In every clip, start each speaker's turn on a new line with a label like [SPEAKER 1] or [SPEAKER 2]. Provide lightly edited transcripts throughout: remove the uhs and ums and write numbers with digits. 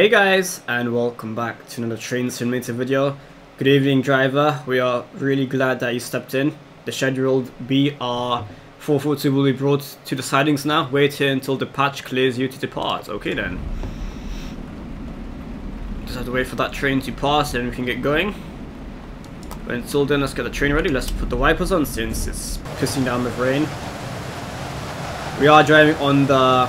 [SPEAKER 1] Hey guys, and welcome back to another train simulator video. Good evening, driver. We are really glad that you stepped in. The scheduled BR442 will be brought to the sidings now. Wait here until the patch clears you to depart. Okay then. Just have to wait for that train to pass and we can get going. But until then, let's get the train ready. Let's put the wipers on since it's pissing down with rain. We are driving on the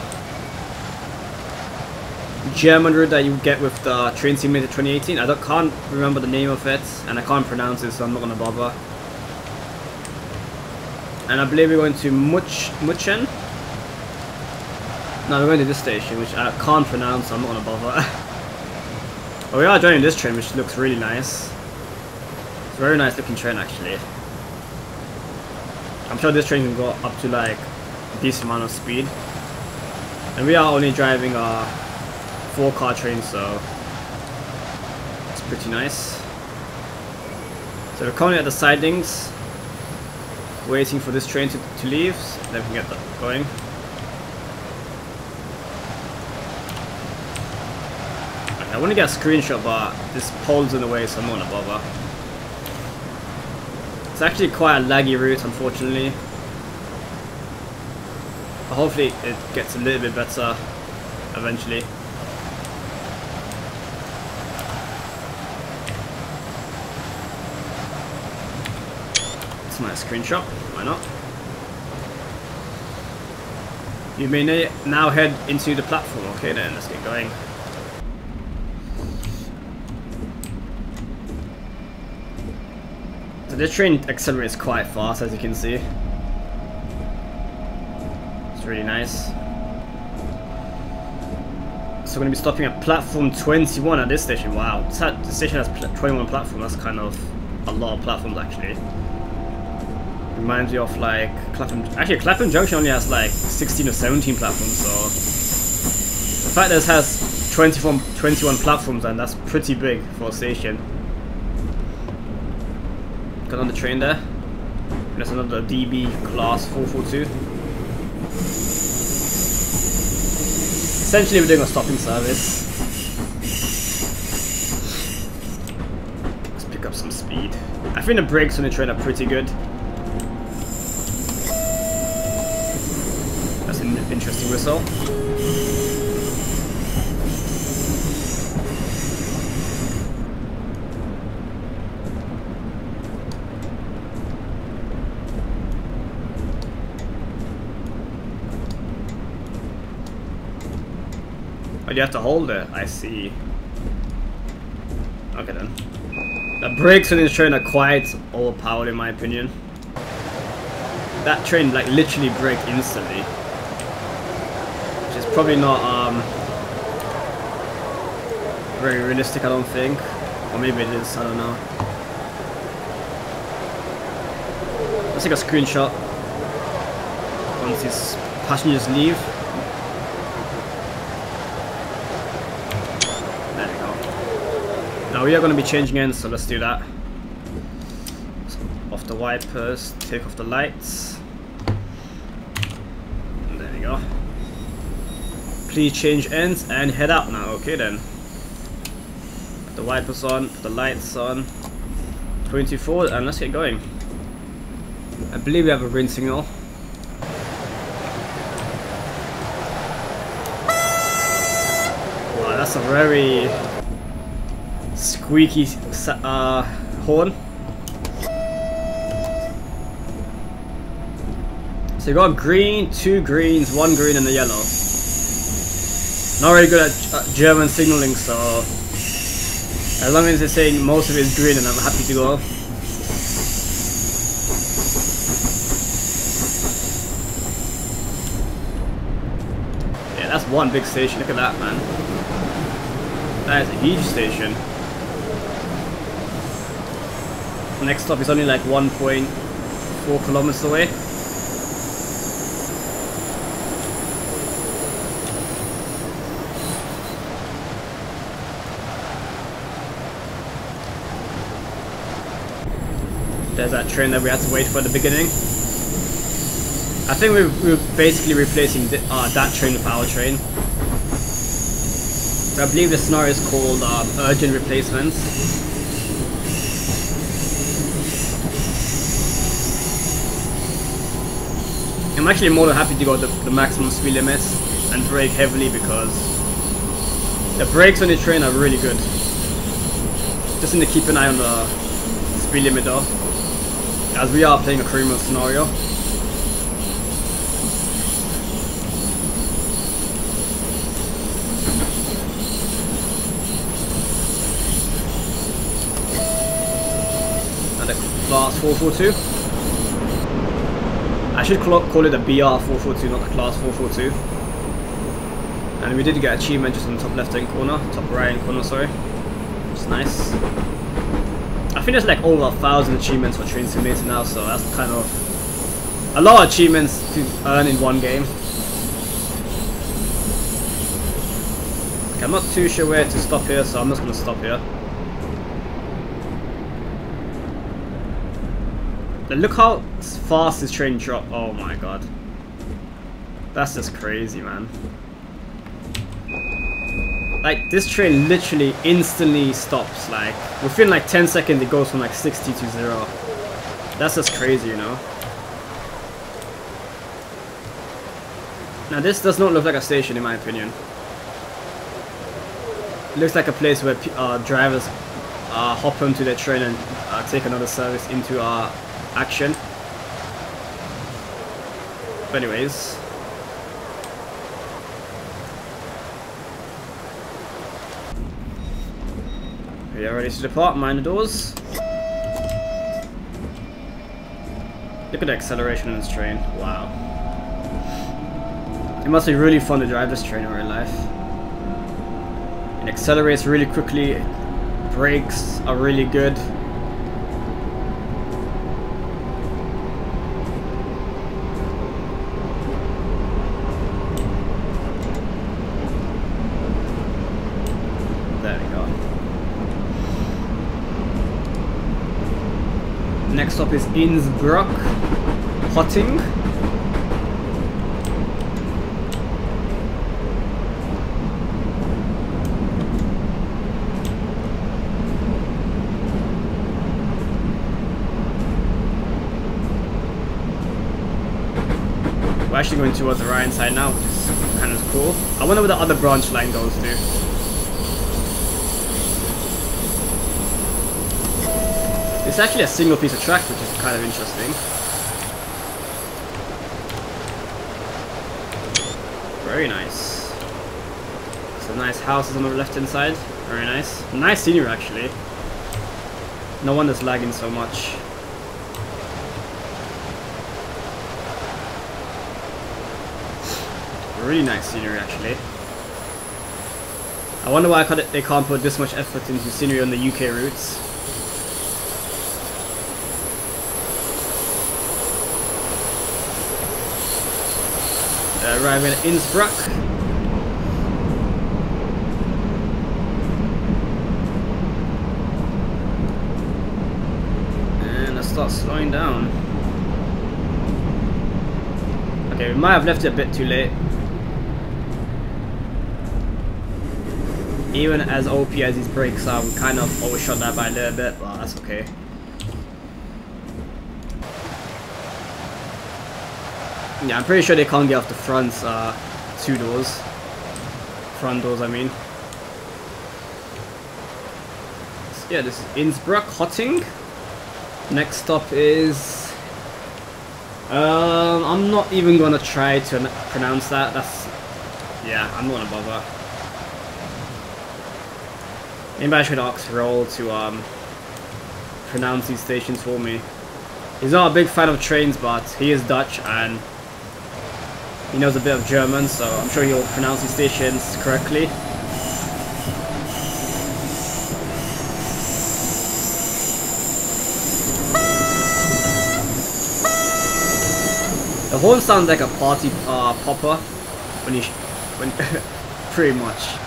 [SPEAKER 1] German route that you get with the Train Simulator 2018. I can't remember the name of it and I can't pronounce it, so I'm not gonna bother. And I believe we're going to Muchen. No, we're going to this station, which I can't pronounce, so I'm not gonna bother. But we are joining this train, which looks really nice. It's a very nice looking train, actually. I'm sure this train can go up to like a decent amount of speed. And we are only driving a 4-car train, so it's pretty nice. So we're currently at the sidings, waiting for this train to leave, so then we can get that going. I want to get a screenshot, but this pole's in the way, so I'm not gonna bother. It's actually quite a laggy route, unfortunately. But hopefully it gets a little bit better eventually. It's a nice screenshot, why not? You may now head into the platform. Okay then, let's get going. So this train accelerates quite fast, as you can see. It's really nice. So we're going to be stopping at platform 21 at this station. Wow, the station has 21 platforms. That's kind of a lot of platforms, actually. Reminds me of like Clapham. Actually, Clapham Junction only has like 16 or 17 platforms, so the fact that it has 21 platforms, and that's pretty big for a station. Got on the train there. There's another DB class 442. Essentially, we're doing a stopping service. Let's pick up some speed. I think the brakes on the train are pretty good. That's an interesting whistle. Oh, you have to hold it. I see. Okay then. The brakes on this train are quite overpowered in my opinion. That train like literally braked instantly, which is probably not very realistic, I don't think. Or maybe it is, I don't know. Let's take a screenshot once these passengers leave. There we go. Now we are going to be changing ends, so let's do that. So off the wipers, take off the lights. And there we go. Please change ends and head out now. Okay then. Put the wipers on, put the lights on. 24, and let's get going. I believe we have a green signal. Wow, that's a very squeaky horn. So you got green, 2 greens, 1 green and a yellow. Not really good at German signaling, so as long as it's saying most of it is green, and I'm happy to go. Yeah, that's one big station. Look at that, man. That is a huge station. Next stop is only like 1.4 kilometers away. There's that train that we had to wait for at the beginning. I think we're basically replacing that train with our train. So I believe the scenario is called urgent replacements. I'm actually more than happy to go the maximum speed limits and brake heavily because the brakes on the train are really good. Just need to keep an eye on the speed limit though, as we are playing a career mode scenario. And the class 442. I should call it a BR 442, not the class 442. And we did get achievement just in the top left hand corner, top right hand corner, sorry. It's nice. I think there's like over 1,000 achievements for Train Simulator now, so that's kind of a lot of achievements to earn in one game. Okay, I'm not too sure where to stop here, so I'm just gonna stop here. Look how fast this train dropped. Oh my god. That's just crazy, man. Like, this train literally instantly stops. Like, within like 10 seconds it goes from like 60 to 0. That's just crazy, you know. Now this does not look like a station in my opinion. It looks like a place where drivers hop onto their train and take another service into action. But anyways, we are ready to depart. Mind the doors. Look at the acceleration on this train. Wow. It must be really fun to drive this train in real life. It accelerates really quickly. Brakes are really good. Next stop is Innsbruck Route. We're actually going towards the right hand side now, which is kind of cool. I wonder where the other branch line goes to. It's actually a single piece of track, which is kind of interesting. Very nice. Some nice houses on the left hand side. Very nice. Nice scenery actually. No wonder it's lagging so much. Really nice scenery actually. I wonder why they can't put this much effort into scenery on the UK routes. Arriving at Innsbruck. And let's start slowing down. Okay, we might have left it a bit too late. Even as OP as these brakes are, we kind of overshot that by a little bit, but that's okay. Yeah, I'm pretty sure they can't get off the front two doors. Front doors, I mean. So yeah, this is Innsbruck Route. Next stop is... I'm not even gonna try to pronounce that. That's... yeah, I'm not gonna bother. Maybe I should ask Roll to pronounce these stations for me. He's not a big fan of trains, but he is Dutch and he knows a bit of German, so I'm sure he'll pronounce these stations correctly. The horn sounds like a party popper when pretty much.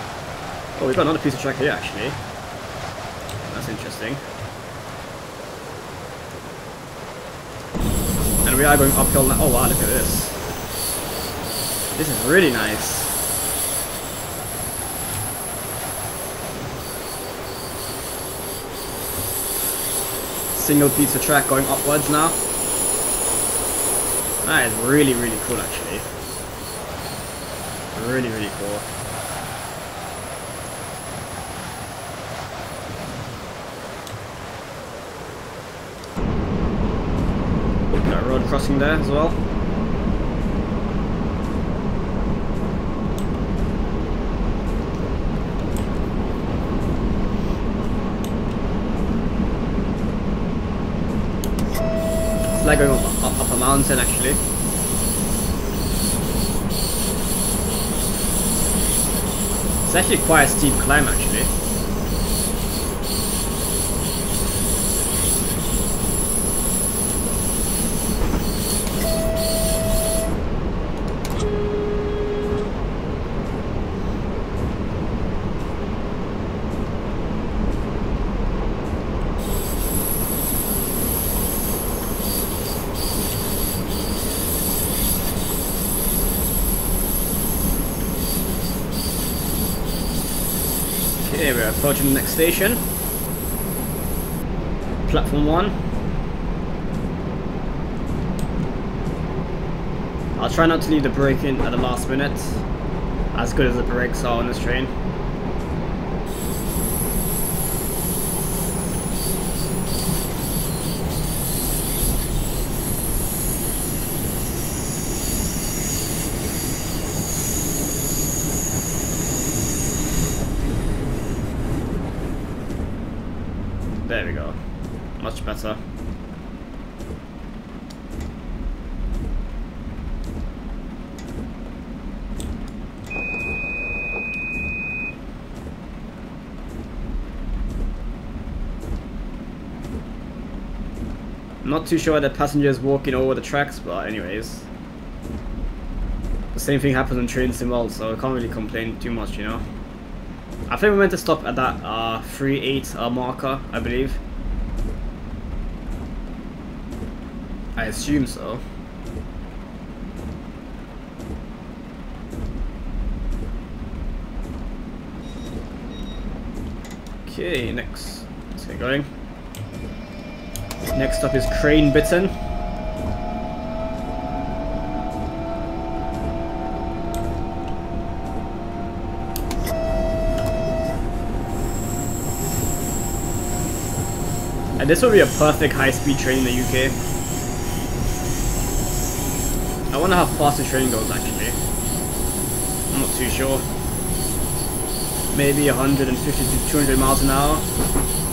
[SPEAKER 1] Oh, we've got another piece of track here actually. That's interesting. And we are going uphill now. Oh wow, look at this. This is really nice. single piece of track going upwards now. That is really, really cool actually. Really, really cool. Got a road crossing there as well. It's like going up a mountain actually. It's actually quite a steep climb actually. Okay, we're approaching the next station. Platform 1. I'll try not to leave the brake in at the last minute, as good as the brakes are on this train. There we go. Much better. Not too sure the passengers walking over the tracks, but anyways. The same thing happens on trains in well, so I can't really complain too much, you know. I think we meant to stop at that 3.8 marker, I believe. I assume so. Okay, next. Let's get going. Next up is Crane Bitten. And this will be a perfect high-speed train in the UK. I wonder how fast the train goes actually. I'm not too sure. Maybe 150 to 200 miles an hour.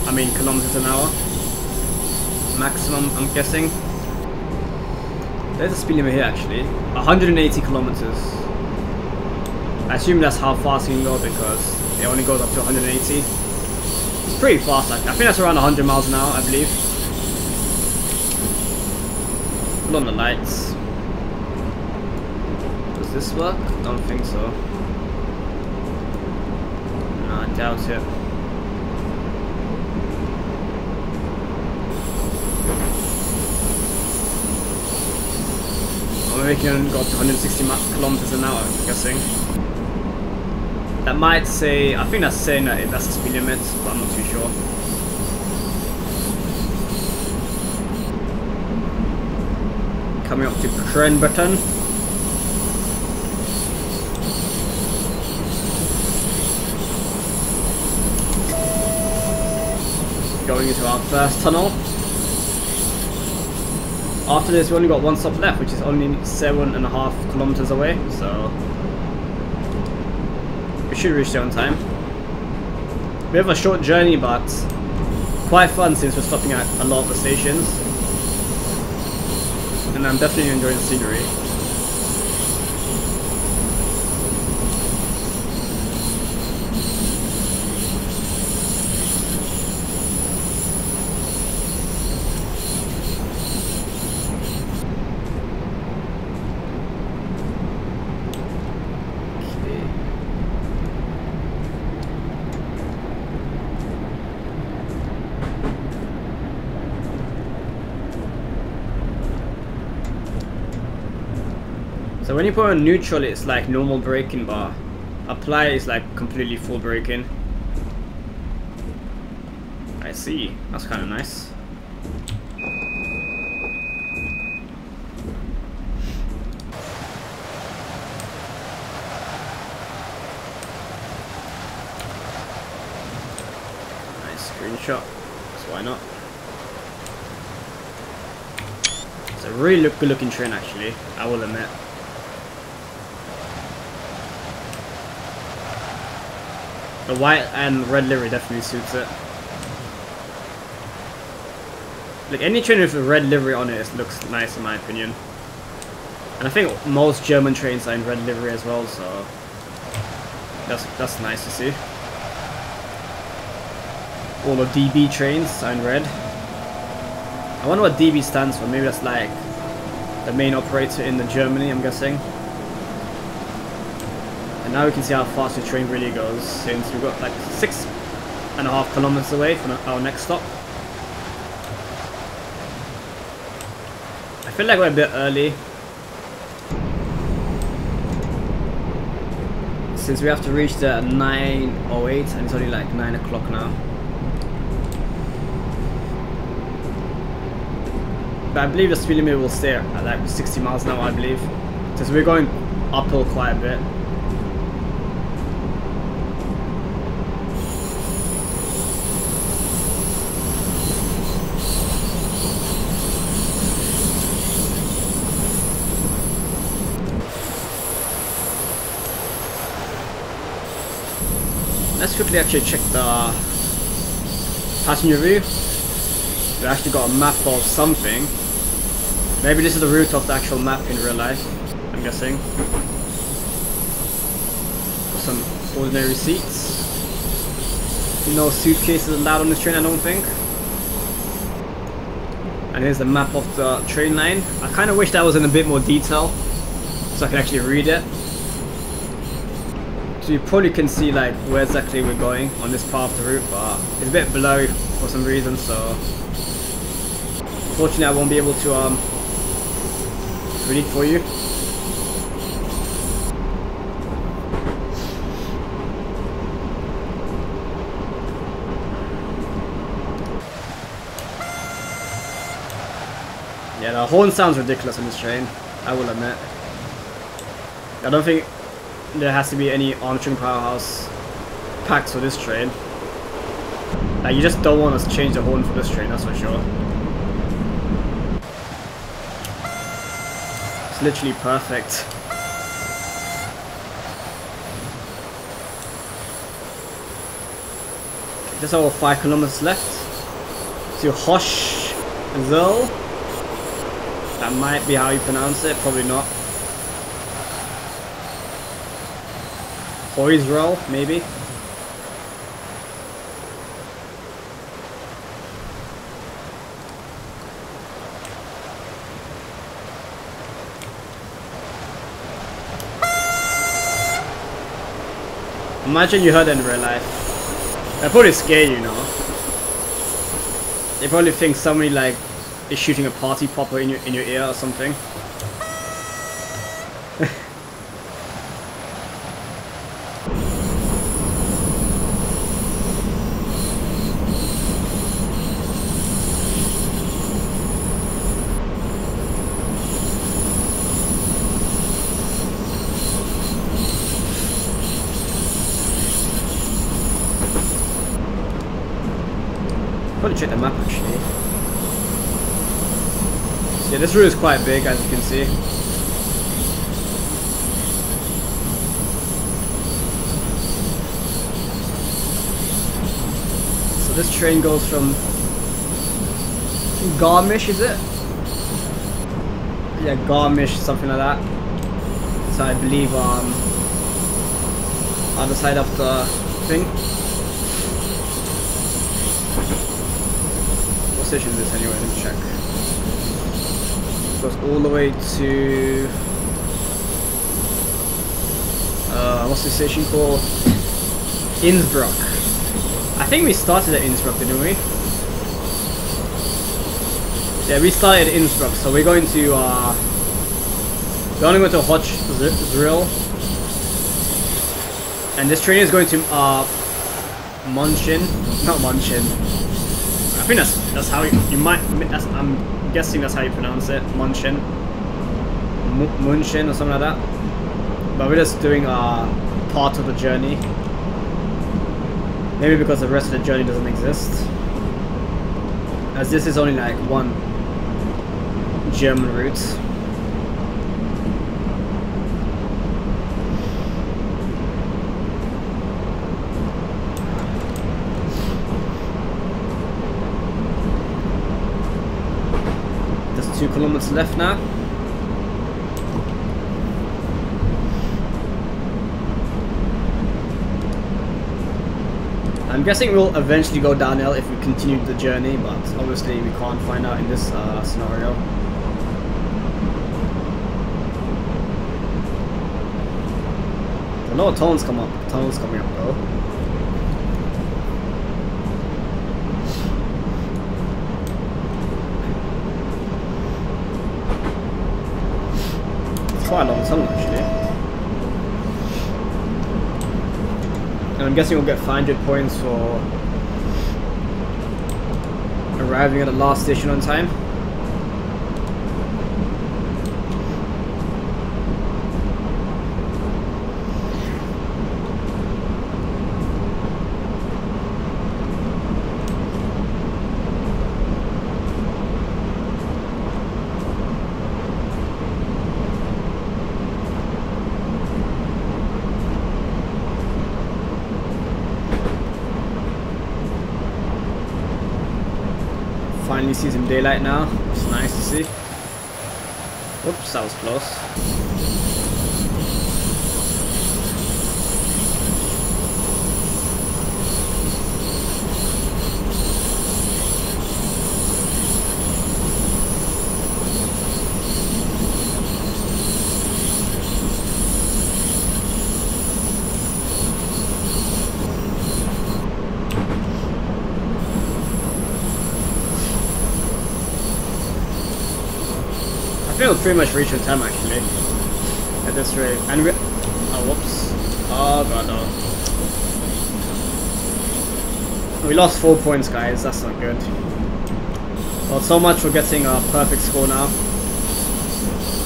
[SPEAKER 1] I mean kilometers an hour. Maximum, I'm guessing. There's a speed limit here actually. 180 kilometers. I assume that's how fast you can go because it only goes up to 180. It's pretty fast actually. I think that's around 100 miles an hour, I believe. Pull on the lights. Does this work? I don't think so. No, I doubt it. Or maybe we can go up to 160 kilometers an hour, I'm guessing. That might say, I think that's saying that that's the speed limit, but I'm not too sure. Coming up to Cranberton. Going into our first tunnel. After this, we only got one stop left, which is only 7.5 kilometers away, so we should reach there on time. We have a short journey, but quite fun since we're stopping at a lot of the stations, and I'm definitely enjoying the scenery. So when you put on neutral, it's like normal braking, but apply is like completely full braking. I see. That's kind of nice. Sure. So why not? It's a really good looking train actually, I will admit. The white and red livery definitely suits it. Like any train with a red livery on it looks nice in my opinion. And I think most German trains are in red livery as well, so that's nice to see. All the DB trains are in red. I wonder what DB stands for. Maybe that's like the main operator in the Germany, I'm guessing. And now we can see how fast the train really goes, since we've got like 6.5 kilometers away from our next stop. I feel like we're a bit early, since we have to reach there at 9:08 and it's only like 9 o'clock now. But I believe the speed limit will stay at like 60 miles an hour, I believe, since we're going uphill quite a bit. Let's quickly actually check the passenger view. We actually got a map of something. Maybe this is the route of the actual map in real life, I'm guessing. Some ordinary seats. No suitcases allowed on this train, I don't think. And here's the map of the train line. I kind of wish that was in a bit more detail, so I can actually read it. So you probably can see like where exactly we're going on this part of the route, but it's a bit blurry for some reason, so unfortunately I won't be able to read it for you. Yeah, the horn sounds ridiculous on this train, I will admit. I don't think there has to be any armstring powerhouse packs for this train. Like, you just don't want to change the horn for this train, that's for sure. It's literally perfect. Just over 5 kilometers left to Hosh Zell. That might be how you pronounce it, probably not. Hoysroll, maybe. Imagine you heard that in real life. That probably scare you, know. They probably think somebody like is shooting a party popper in your ear or something. Probably check the map actually. So yeah, this route is quite big, as you can see. So this train goes from Garmisch, is it? Yeah, Garmisch, something like that. So I believe other side of the thing. What station is this anyway? Let me check. It goes all the way to what's the station called? Innsbruck. I think we started at Innsbruck, didn't we? Yeah, we started at Innsbruck, so we're going to we're only going to Hoch Zrill, and this train is going to Munchin, not Munchin. I think that's how you might. I'm guessing that's how you pronounce it, Munchin, Munchin or something like that. But we're just doing part of the journey. Maybe because the rest of the journey doesn't exist. as this is only like one German route. There's 2 kilometers left now. I'm guessing we'll eventually go downhill if we continue the journey, but obviously we can't find out in this scenario. A lot of tunnels coming up though. It's quite a long tunnel actually. And I'm guessing we'll get 500 points for arriving at the last station on time. Finally see some daylight now. It's nice to see. Whoops, that was close. I think we'll pretty much reach on time actually at this rate. And we, oh whoops, oh god no. We lost 4 points guys, that's not good. Well, so much for getting a perfect score now.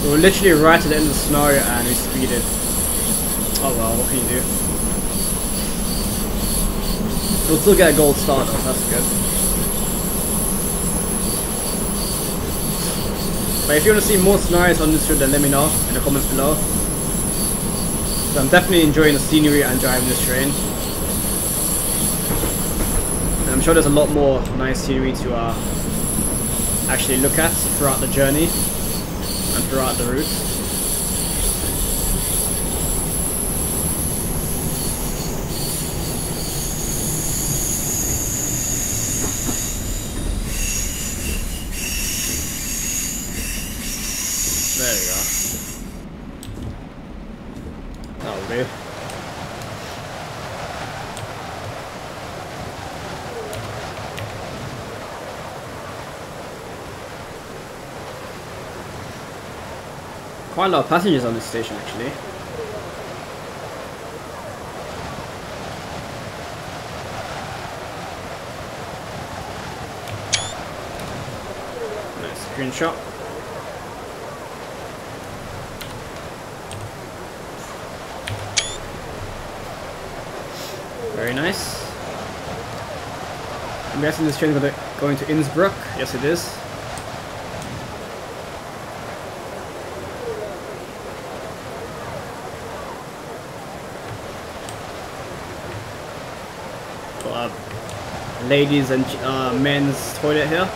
[SPEAKER 1] We were literally right at the end of the scenario and we speeded. Oh well, what can you do? We'll still get a gold star though, that's good. But if you want to see more scenarios on this route, then let me know in the comments below. So I'm definitely enjoying the scenery and driving this train. And I'm sure there's a lot more nice scenery to actually look at throughout the journey and throughout the route. There we go. That'll do. Quite a lot of passengers on this station actually. Nice screenshot. Very nice. I'm guessing this train is going to Innsbruck. Yes, it is. Got a ladies and men's toilet here.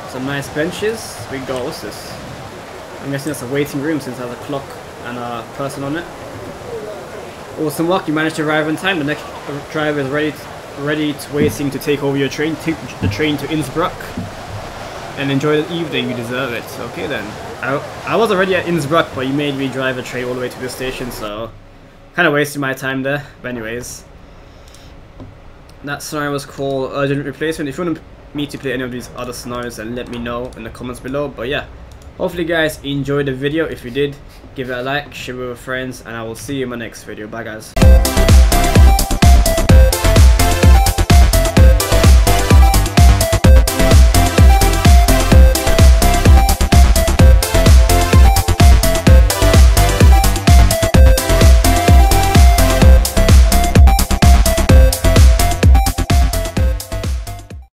[SPEAKER 1] Some nice benches. Big door. What's this? I'm guessing that's a waiting room since it has a clock and a person on it. Awesome work, you managed to arrive on time. The next driver is waiting to take over your train, take the train to Innsbruck and enjoy the evening, you deserve it. Okay then. I was already at Innsbruck, but you made me drive a train all the way to the station, so kind of wasted my time there. But anyways, that scenario was called Urgent Replacement. If you want me to play any of these other scenarios, then let me know in the comments below. But yeah, hopefully guys enjoyed the video. If you did, give it a like, share it with friends, and I will see you in my next video. Bye guys.